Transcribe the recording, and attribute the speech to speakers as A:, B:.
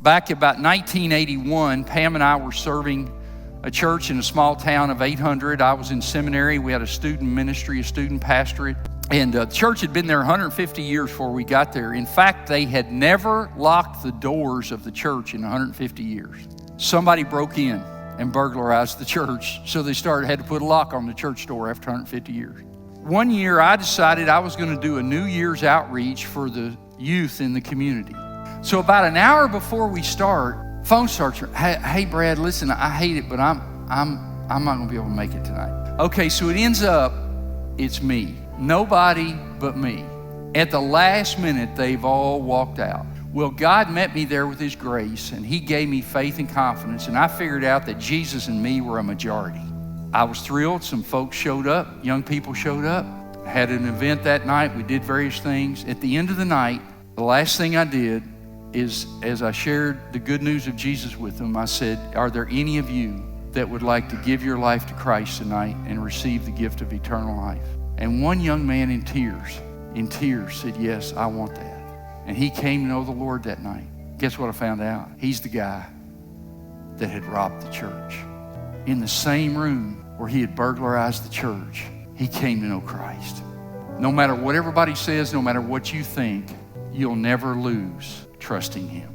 A: Back about 1981, Pam and I were serving a church in a small town of 800. I was in seminary. We had a student ministry, a student pastorate. And the church had been there 150 years before we got there. In fact, they had never locked the doors of the church in 150 years. Somebody broke in and burglarized the church, so they had to put a lock on the church door after 150 years. One year, I decided I was going to do a New Year's outreach for the youth in the community. So about an hour before we start, phone starts. Hey, Brad, listen, I hate it, but I'm not going to be able to make it tonight. Okay, so it ends up, it's me. Nobody but me. At the last minute, they've all walked out. Well, God met me there with His grace, and He gave me faith and confidence, and I figured out that Jesus and me were a majority. I was thrilled. Some folks showed up. Young people showed up. I had an event that night. We did various things. At the end of the night, the last thing I did is, as I shared the good news of Jesus with them, I said, are there any of you that would like to give your life to Christ tonight and receive the gift of eternal life? And one young man in tears said, yes, I want that. And he came to know the Lord that night. Guess what I found out? He's the guy that had robbed the church. In the same room where he had burglarized the church, he came to know Christ. No matter what everybody says, no matter what you think, you'll never lose trusting Him.